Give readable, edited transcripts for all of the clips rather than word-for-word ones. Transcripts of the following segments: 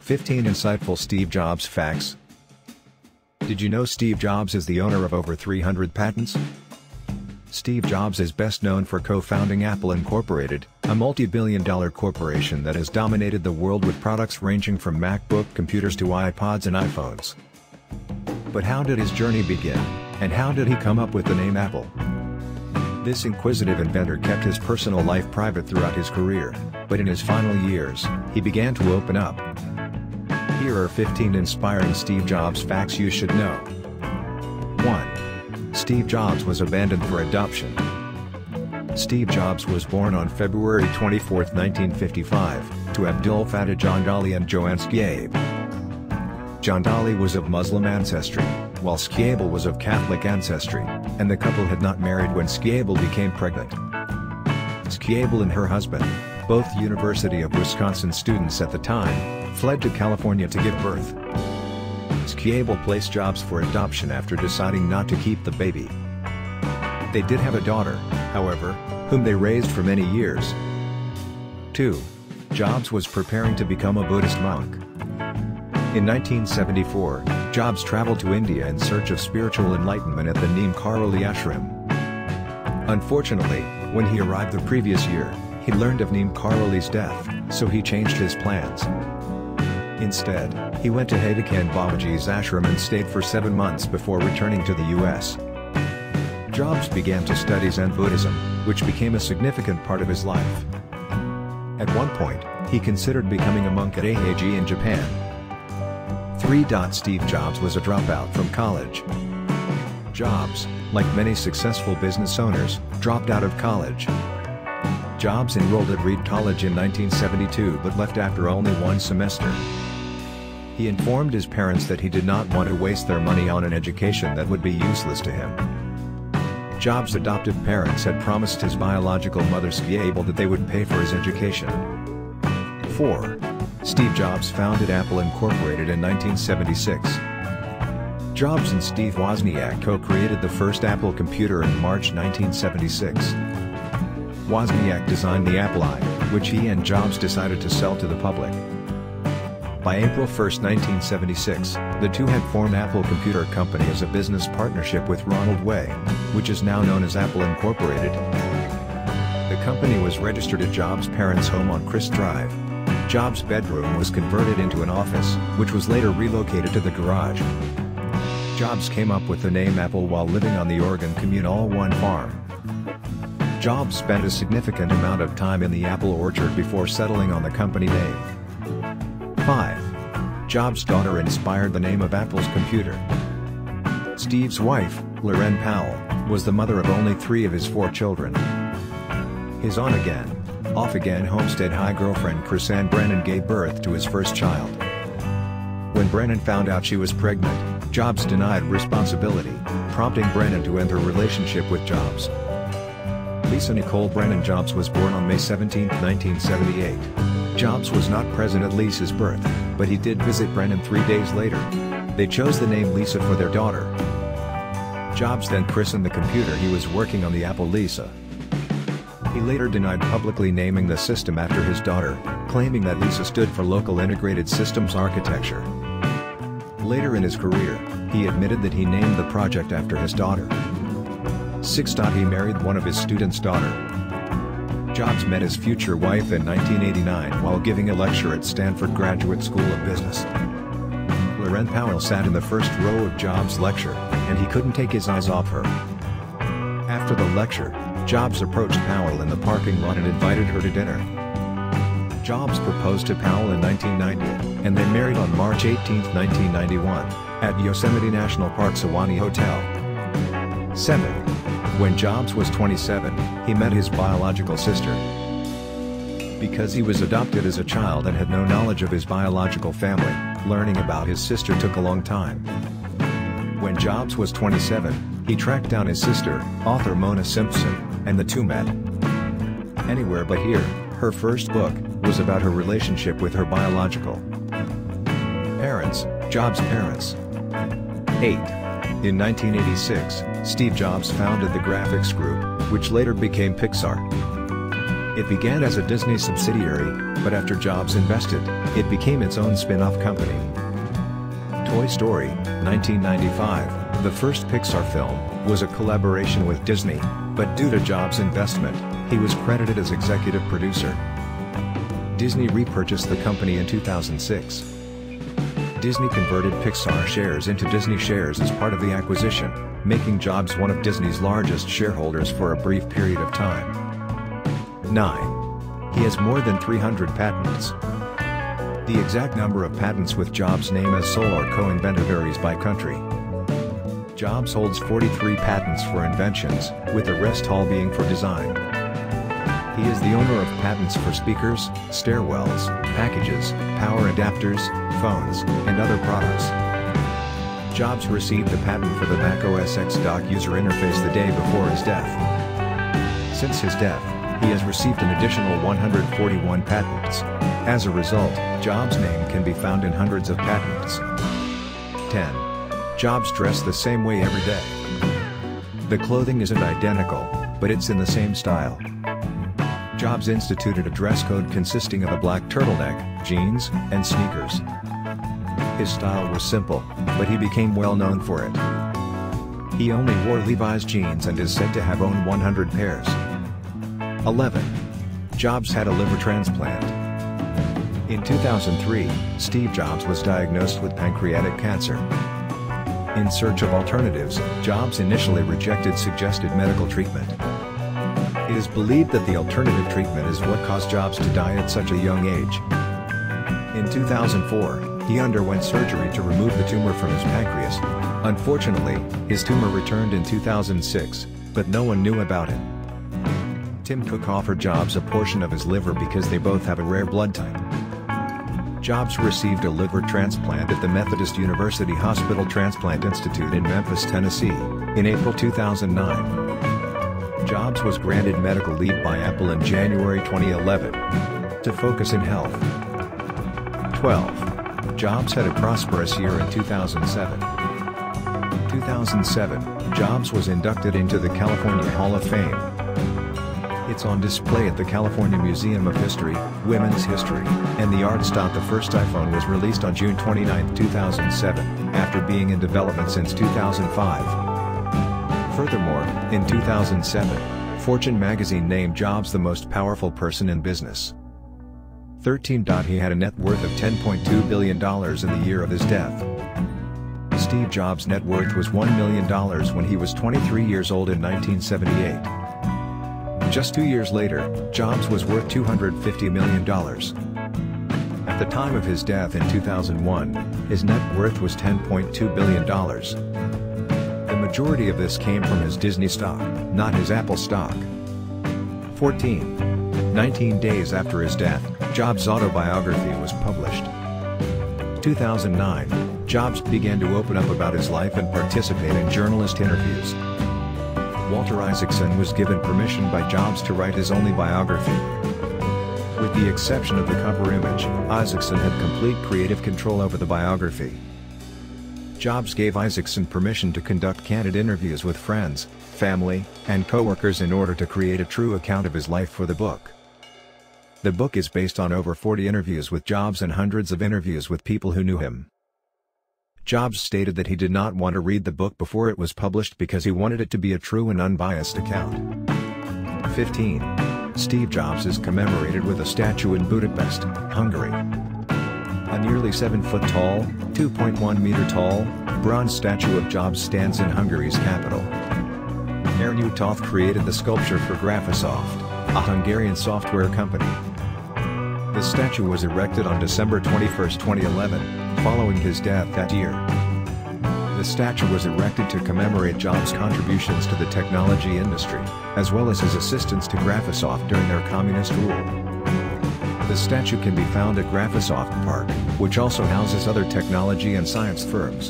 15 Insightful Steve Jobs Facts. Did you know Steve Jobs is the owner of over 300 patents? Steve Jobs is best known for co-founding Apple Incorporated, a multi-billion-dollar corporation that has dominated the world with products ranging from MacBook computers to iPods and iPhones. But how did his journey begin, and how did he come up with the name Apple? This inquisitive inventor kept his personal life private throughout his career, but in his final years, he began to open up. Here are 15 inspiring Steve Jobs facts you should know. 1. Steve Jobs was abandoned for adoption. Steve Jobs was born on February 24, 1955, to Abdul Fattah Jandali and Joanne Squiable. Jandali was of Muslim ancestry, while Squiable was of Catholic ancestry, and the couple had not married when Squiable became pregnant. Squiable and her husband, both University of Wisconsin students at the time, fled to California to give birth. Squiable placed Jobs for adoption after deciding not to keep the baby. They did have a daughter, however, whom they raised for many years. 2. Jobs was preparing to become a Buddhist monk. In 1974, Jobs traveled to India in search of spiritual enlightenment at the Neem Karoli ashram. Unfortunately, when he arrived the previous year, he learned of Neem Karoli's death, so he changed his plans. Instead, he went to Haidakhan Babaji's ashram and stayed for 7 months before returning to the US. Jobs began to study Zen Buddhism, which became a significant part of his life. At one point, he considered becoming a monk at Eiheiji in Japan. 3. Steve Jobs was a dropout from college. Jobs, like many successful business owners, dropped out of college. Jobs enrolled at Reed College in 1972 but left after only 1 semester. He informed his parents that he did not want to waste their money on an education that would be useless to him. Jobs' adoptive parents had promised his biological mother Squiable that they would pay for his education. 4. Steve Jobs founded Apple Incorporated in 1976. Jobs and Steve Wozniak co-created the first Apple computer in March 1976. Wozniak designed the Apple I, which he and Jobs decided to sell to the public. By April 1, 1976, the two had formed Apple Computer Company as a business partnership with Ronald Way, which is now known as Apple Incorporated. The company was registered at Jobs' parents' home on Crist Drive. Jobs' bedroom was converted into an office, which was later relocated to the garage. Jobs came up with the name Apple while living on the Oregon Communal One farm. Jobs spent a significant amount of time in the apple orchard before settling on the company name. 5. Jobs' daughter inspired the name of Apple's computer. Steve's wife, Loren Powell, was the mother of only 3 of his 4 children. His on-again, off-again Homestead High girlfriend KrisAnne Brennan gave birth to his first child. When Brennan found out she was pregnant, Jobs denied responsibility, prompting Brennan to end her relationship with Jobs. Lisa Nicole Brennan Jobs was born on May 17, 1978. Jobs was not present at Lisa's birth, but he did visit Brennan 3 days later. They chose the name Lisa for their daughter. Jobs then christened the computer he was working on the Apple Lisa. He later denied publicly naming the system after his daughter, claiming that Lisa stood for Local Integrated Systems Architecture. Later in his career, he admitted that he named the project after his daughter. 6. He married one of his students' daughter. Jobs met his future wife in 1989 while giving a lecture at Stanford Graduate School of Business. Loren Powell sat in the first row of Jobs' lecture, and he couldn't take his eyes off her. After the lecture, Jobs approached Powell in the parking lot and invited her to dinner. Jobs proposed to Powell in 1990, and they married on March 18, 1991, at Yosemite National Park's Ahwahnee Hotel. 7. When Jobs was 27, he met his biological sister. Because he was adopted as a child and had no knowledge of his biological family, learning about his sister took a long time. When Jobs was 27, he tracked down his sister, author Mona Simpson, and the two met. Anywhere But Here, her first book, was about her relationship with her biological parents, Jobs' parents. 8. In 1986, Steve Jobs founded the Graphics Group, which later became Pixar. It began as a Disney subsidiary, but after Jobs invested, it became its own spin-off company. Toy Story, 1995, the first Pixar film, was a collaboration with Disney, but due to Jobs' investment, he was credited as executive producer. Disney repurchased the company in 2006. Disney converted Pixar shares into Disney shares as part of the acquisition, making Jobs one of Disney's largest shareholders for a brief period of time. 9. He has more than 300 patents. The exact number of patents with Jobs' name as sole or co-inventor varies by country. Jobs holds 43 patents for inventions, with the rest all being for design. He is the owner of patents for speakers, stairwells, packages, power adapters, phones, and other products. Jobs received the patent for the Mac OS X dock user interface the day before his death. Since his death, he has received an additional 141 patents. As a result, Jobs' name can be found in hundreds of patents. 10. Jobs dress the same way every day. The clothing isn't identical, but it's in the same style. Jobs instituted a dress code consisting of a black turtleneck, jeans, and sneakers. His style was simple, but he became well known for it. He only wore Levi's jeans and is said to have owned 100 pairs. 11. Jobs had a liver transplant. In 2003, Steve Jobs was diagnosed with pancreatic cancer. In search of alternatives, Jobs initially rejected suggested medical treatment. It is believed that the alternative treatment is what caused Jobs to die at such a young age. In 2004, he underwent surgery to remove the tumor from his pancreas. Unfortunately, his tumor returned in 2006, but no one knew about it. Tim Cook offered Jobs a portion of his liver because they both have a rare blood type. Jobs received a liver transplant at the Methodist University Hospital Transplant Institute in Memphis, Tennessee, in April 2009. Jobs was granted medical leave by Apple in January 2011 to focus in health. 12. Jobs had a prosperous year in 2007. 2007, Jobs was inducted into the California Hall of Fame. It's on display at the California Museum of History, Women's History, and the Arts. The first iPhone was released on June 29, 2007, after being in development since 2005. Furthermore, in 2007, Fortune magazine named Jobs the most powerful person in business. 13. He had a net worth of $10.2 billion in the year of his death. Steve Jobs' net worth was $1 million when he was 23 years old in 1978. Just 2 years later, Jobs was worth $250 million. At the time of his death in 2001, his net worth was $10.2 billion. The majority of this came from his Disney stock, not his Apple stock. 14. 19 days after his death, Jobs' autobiography was published. 2009, Jobs began to open up about his life and participate in journalist interviews. Walter Isaacson was given permission by Jobs to write his only biography. With the exception of the cover image, Isaacson had complete creative control over the biography. Jobs gave Isaacson permission to conduct candid interviews with friends, family, and co-workers in order to create a true account of his life for the book. The book is based on over 40 interviews with Jobs and hundreds of interviews with people who knew him. Jobs stated that he did not want to read the book before it was published because he wanted it to be a true and unbiased account. 15. Steve Jobs is commemorated with a statue in Budapest, Hungary. A nearly 7-foot-tall, 2.1-meter-tall, bronze statue of Jobs stands in Hungary's capital. Ernő Toth created the sculpture for Graphisoft, a Hungarian software company. The statue was erected on December 21, 2011, following his death that year. The statue was erected to commemorate Jobs' contributions to the technology industry, as well as his assistance to Graphisoft during their communist rule. The statue can be found at Graphisoft Park, which also houses other technology and science firms.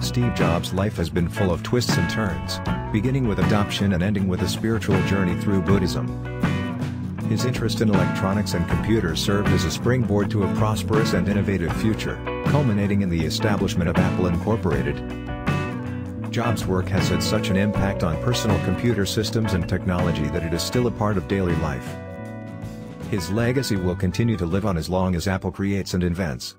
Steve Jobs' life has been full of twists and turns, beginning with adoption and ending with a spiritual journey through Buddhism. His interest in electronics and computers served as a springboard to a prosperous and innovative future, culminating in the establishment of Apple Incorporated. Jobs' work has had such an impact on personal computer systems and technology that it is still a part of daily life. His legacy will continue to live on as long as Apple creates and invents.